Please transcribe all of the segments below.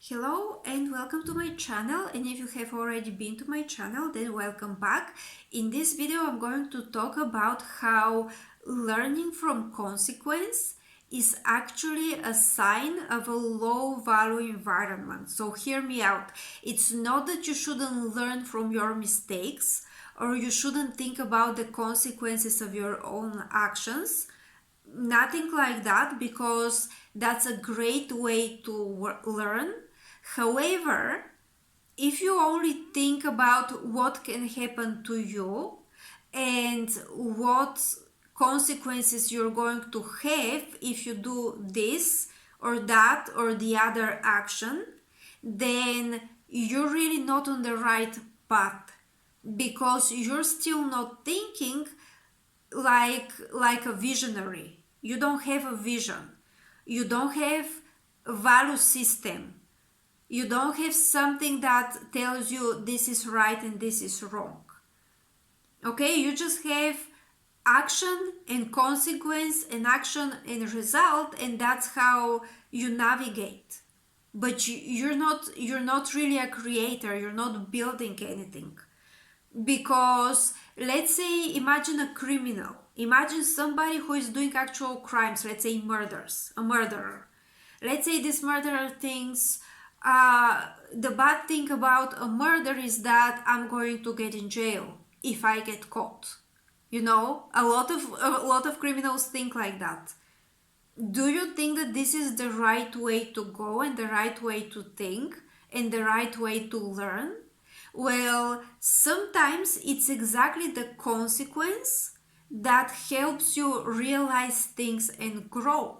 Hello and welcome to my channel, and if you have already been to my channel, then welcome back. In this video I'm going to talk about how learning from consequence is actually a sign of a low value environment. So hear me out. It's not that you shouldn't learn from your mistakes or you shouldn't think about the consequences of your own actions. Nothing like that, because that's a great way to learn. However, if you only think about what can happen to you and what consequences you're going to have if you do this or that or the other action, then you're really not on the right path, because you're still not thinking like a visionary. You don't have a vision. You don't have a value system. You don't have something that tells you this is right and this is wrong. Okay, you just have action and consequence and action and result, and that's how you navigate. But you're not really a creator. You're not building anything. Because let's say, imagine a criminal. Imagine somebody who is doing actual crimes, let's say a murderer. Let's say this murderer thinks, the bad thing about a murder is that I'm going to get in jail if I get caught. A lot of criminals think like that. Do you think that this is the right way to go and the right way to think and the right way to learn? Well, sometimes it's exactly the consequence that helps you realize things and grow.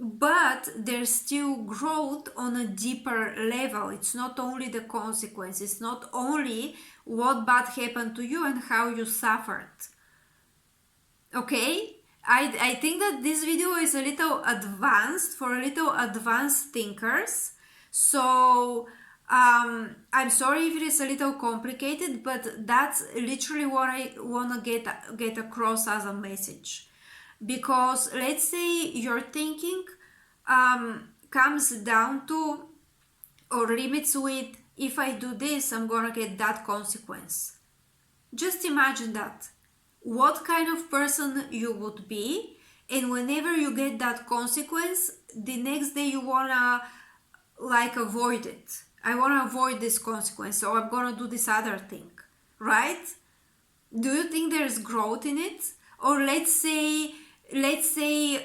But there's still growth on a deeper level. It's not only the consequence, it's not only what bad happened to you and how you suffered. Okay? I think that this video is a little advanced for a little advanced thinkers. So I'm sorry if it is a little complicated, but that's literally what I want to get across as a message. Because let's say your thinking comes down to or limits with, if I do this, I'm gonna get that consequence. Just imagine that. What kind of person you would be, and whenever you get that consequence, the next day you wanna avoid it. I wanna avoid this consequence, so I'm gonna do this other thing, right? Do you think there's growth in it? Or let's say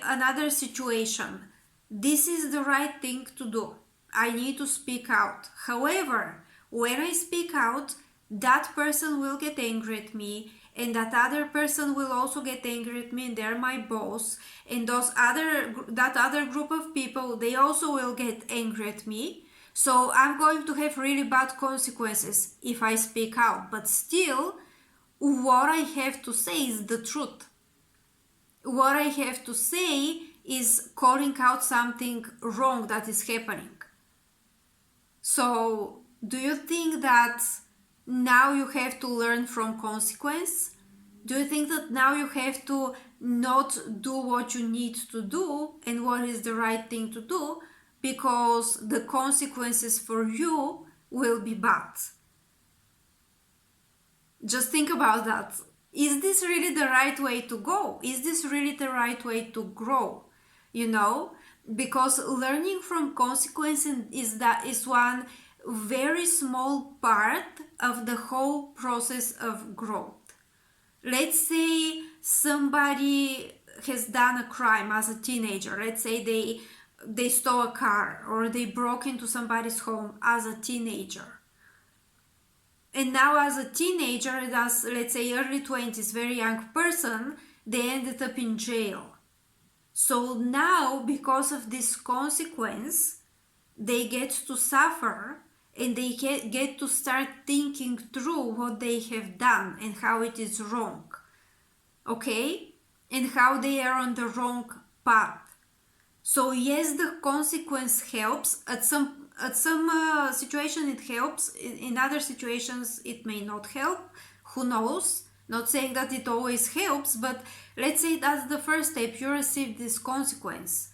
another situation. This is the right thing to do. I need to speak out. However, when I speak out, that person will get angry at me, and that other person will also get angry at me, and they're my boss, and that other group of people, they also will get angry at me. So I'm going to have really bad consequences if I speak out. But still, what I have to say is the truth. What I have to say is calling out something wrong that is happening. So, do you think that now you have to learn from consequence? Do you think that now you have to not do what you need to do and what is the right thing to do, because the consequences for you will be bad? Just think about that. Is this really the right way to go? Is this really the right way to grow? Because learning from consequences is one very small part of the whole process of growth. Let's say somebody has done a crime as a teenager. Let's say they stole a car, or they broke into somebody's home as a teenager. And now as a teenager, as let's say early 20s, very young person, they ended up in jail. So now, because of this consequence, they get to suffer, and they get to start thinking through what they have done and how it is wrong. Okay? And how they are on the wrong path. So yes, the consequence helps. At some situation it helps. In other situations it may not help. Who knows? Not saying that it always helps, but let's say that's the first step. You receive this consequence.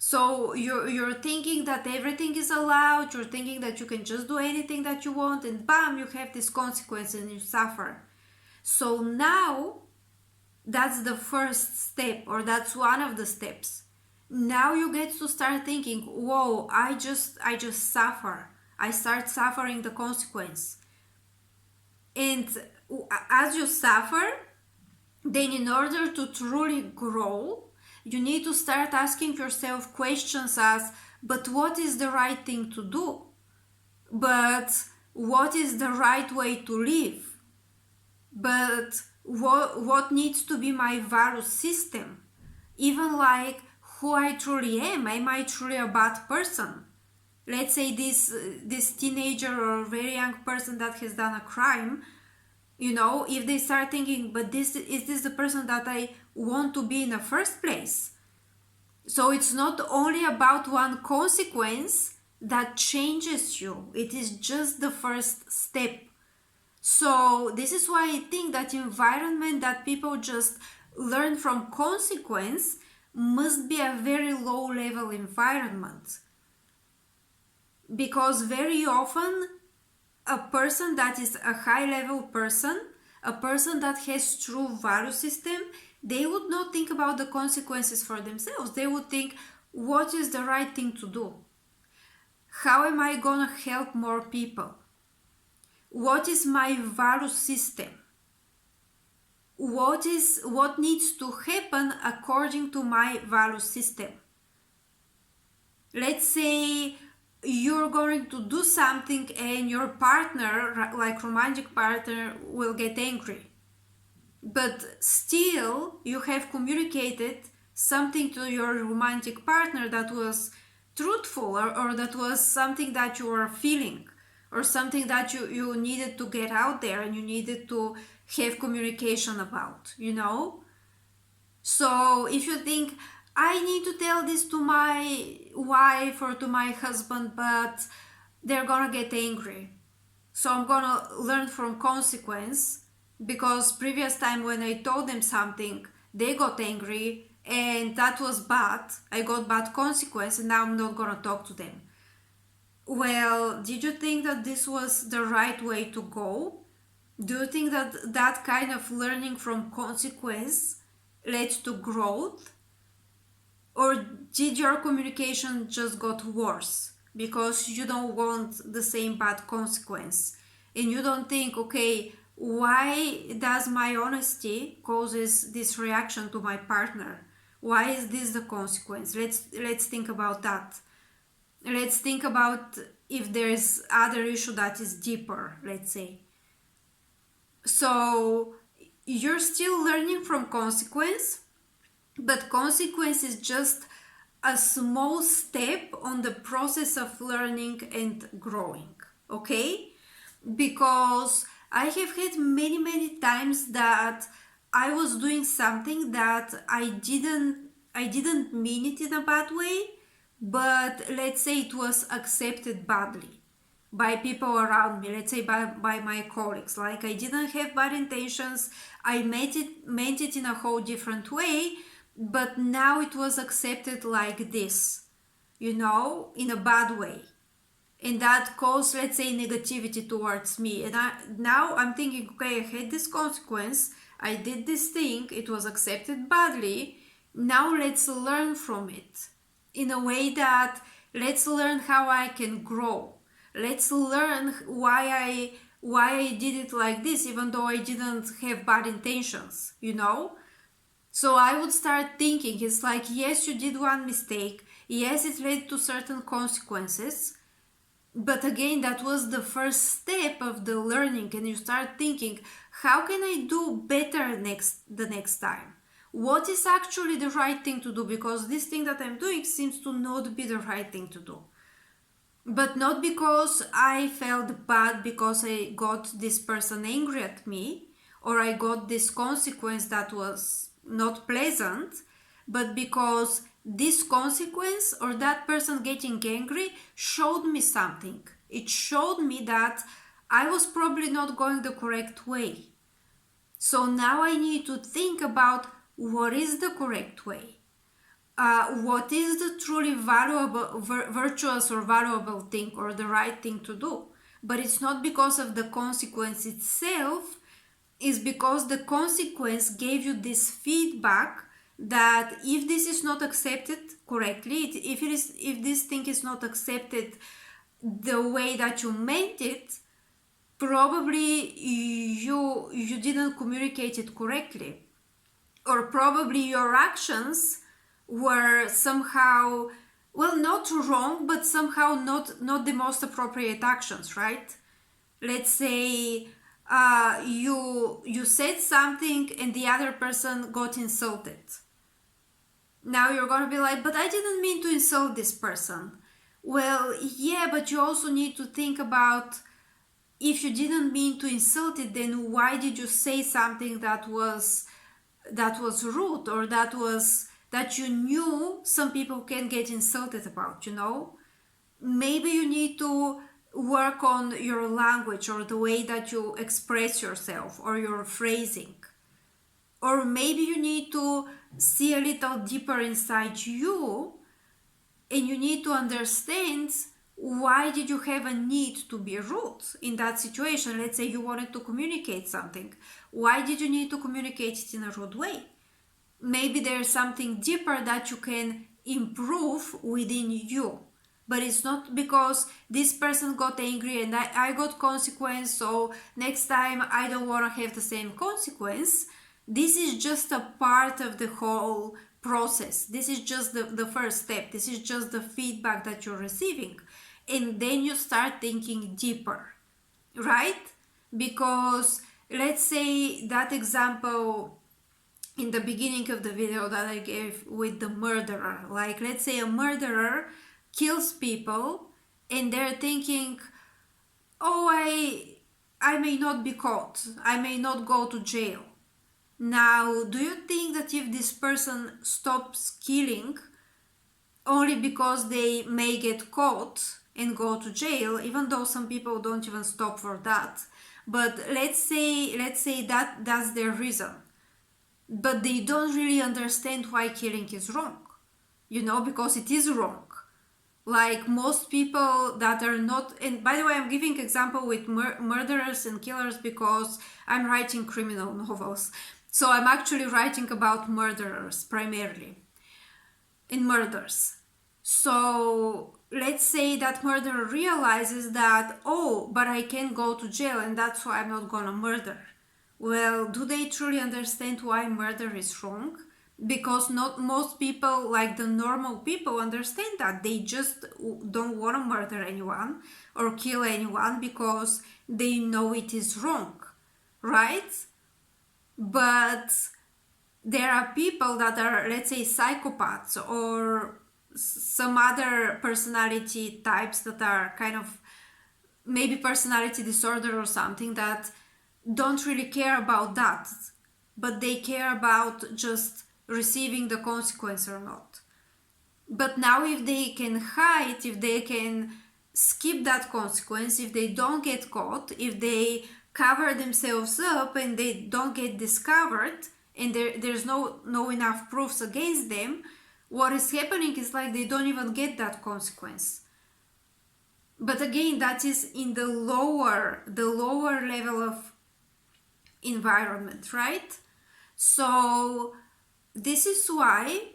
So you're thinking that everything is allowed, you're thinking that you can just do anything that you want, and bam, you have this consequence and you suffer. So now that's the first step, or that's one of the steps. Now you get to start thinking, whoa, I just suffer. I start suffering the consequence. And as you suffer, then in order to truly grow, you need to start asking yourself questions as, but what is the right thing to do? But what is the right way to live? But what needs to be my value system? Even like who I truly am. Am I truly a bad person? Let's say this teenager or very young person that has done a crime, if they start thinking, but is this the person that I want to be in the first place? So it's not only about one consequence that changes you. It is just the first step. So this is why I think that environment that people just learn from consequence must be a very low level environment. Because very often a person that is a high level person, a person that has true value system, they would not think about the consequences for themselves. They would think, what is the right thing to do? How am I gonna help more people? What is my value system? What needs to happen according to my value system? Let's say you're going to do something and your partner, like romantic partner, will get angry. But still, you have communicated something to your romantic partner that was truthful, or that was something that you were feeling, or something that you needed to get out there and you needed to have communication about, So if you think, I need to tell this to my wife or to my husband, but they're gonna get angry. So I'm gonna learn from consequence, because previous time when I told them something, they got angry and that was bad. I got bad consequence and now I'm not gonna talk to them. Well, did you think that this was the right way to go? Do you think that that kind of learning from consequence led to growth? Or did your communication just got worse because you don't want the same bad consequence? And you don't think, okay, why does my honesty causes this reaction to my partner? Why is this the consequence? Let's think about that. Let's think about if there's other issue that is deeper, let's say. So you're still learning from consequence, but consequence is just a small step on the process of learning and growing, okay? Because I have had many times that I was doing something that I didn't mean it in a bad way, but let's say it was accepted badly by people around me, let's say by my colleagues. Like, I didn't have bad intentions, I meant it in a whole different way, but now it was accepted like this, in a bad way. And that caused, let's say, negativity towards me. And now I'm thinking, okay, I had this consequence, I did this thing, it was accepted badly, now let's learn from it. In a way that, let's learn how I can grow. Let's learn why I did it like this, even though I didn't have bad intentions, So I would start thinking, it's like, yes, you did one mistake, yes, it led to certain consequences, but again, that was the first step of the learning, and you start thinking, how can I do better the next time? What is actually the right thing to do? Because this thing that I'm doing seems to not be the right thing to do. But not because I felt bad because I got this person angry at me, or I got this consequence that was not pleasant, but because this consequence or that person getting angry showed me something. It showed me that I was probably not going the correct way. So now I need to think about what is the correct way. what is the truly valuable, virtuous or valuable thing or the right thing to do. But it's not because of the consequence itself, it's because the consequence gave you this feedback that if this is not accepted correctly, if this thing is not accepted the way that you meant it, probably you didn't communicate it correctly, or probably your actions were somehow, well, not wrong, but somehow not the most appropriate actions, right? Let's say you said something and the other person got insulted. Now you're gonna be like, but I didn't mean to insult this person. Well, yeah, but you also need to think about, if you didn't mean to insult it, then why did you say something that was rude, or that you knew some people can get insulted about, maybe you need to work on your language or the way that you express yourself or your phrasing. Or maybe you need to see a little deeper inside you, and you need to understand, why did you have a need to be rude in that situation? Let's say you wanted to communicate something. Why did you need to communicate it in a rude way? Maybe there's something deeper that you can improve within you. But it's not because this person got angry and I got consequence, so next time I don't want to have the same consequence. This is just a part of the whole process. This is just the first step. This is just the feedback that you're receiving. And then you start thinking deeper, right? Because let's say that example in the beginning of the video that I gave with the murderer. Like, let's say a murderer kills people and they're thinking, oh, I may not be caught. I may not go to jail. Now, do you think that if this person stops killing only because they may get caught and go to jail, even though some people don't even stop for that, but let's say that that's their reason, but they don't really understand why killing is wrong, because it is wrong. Like most people that are not, and by the way, I'm giving example with murderers and killers because I'm writing criminal novels. So I'm actually writing about murderers primarily, in murders. So let's say that murderer realizes that, oh, but I can go to jail and that's why I'm not gonna murder. Well, do they truly understand why murder is wrong? Because not most people, like the normal people, understand that. They just don't want to murder anyone or kill anyone because they know it is wrong, right? But there are people that are, let's say, psychopaths or some other personality types that are kind of maybe personality disorder or something, that don't really care about that, but they care about just receiving the consequence or not. But now if they can hide, if they can skip that consequence, if they don't get caught, if they cover themselves up and they don't get discovered, and there's no enough proofs against them, what is happening is like they don't even get that consequence. But again, that is in the lower level of environment, right? So this is why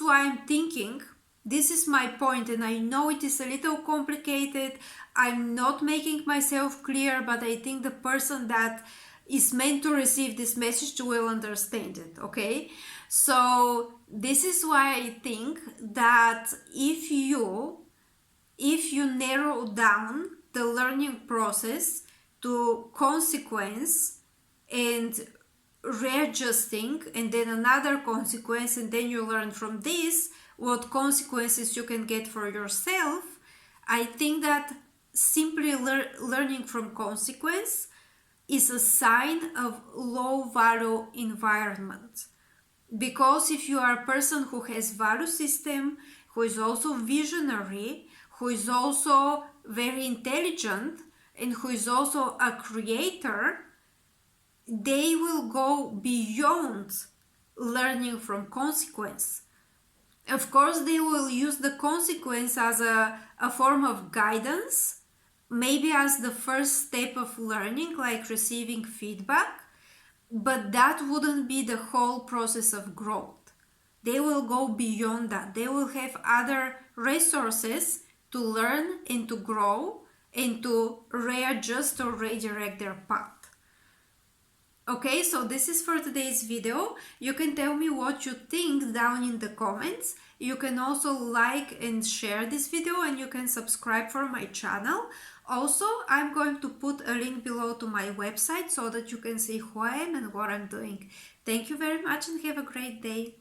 I'm thinking, this is my point, and I know it is a little complicated. I'm not making myself clear, but I think the person that is meant to receive this message will understand it, okay? So this is why I think that if you narrow down the learning process to consequence and readjusting, and then another consequence, and then you learn from this what consequences you can get for yourself, I think that simply learning from consequence is a sign of low value environment. Because if you are a person who has value system, who is also visionary, who is also very intelligent, and who is also a creator, they will go beyond learning from consequence. Of course, they will use the consequence as a form of guidance, maybe as the first step of learning, like receiving feedback, but that wouldn't be the whole process of growth. They will go beyond that. They will have other resources to learn and to grow and to readjust or redirect their path. Okay, so this is for today's video. You can tell me what you think down in the comments. You can also like and share this video, and you can subscribe for my channel. Also, I'm going to put a link below to my website so that you can see who I am and what I'm doing. Thank you very much and have a great day.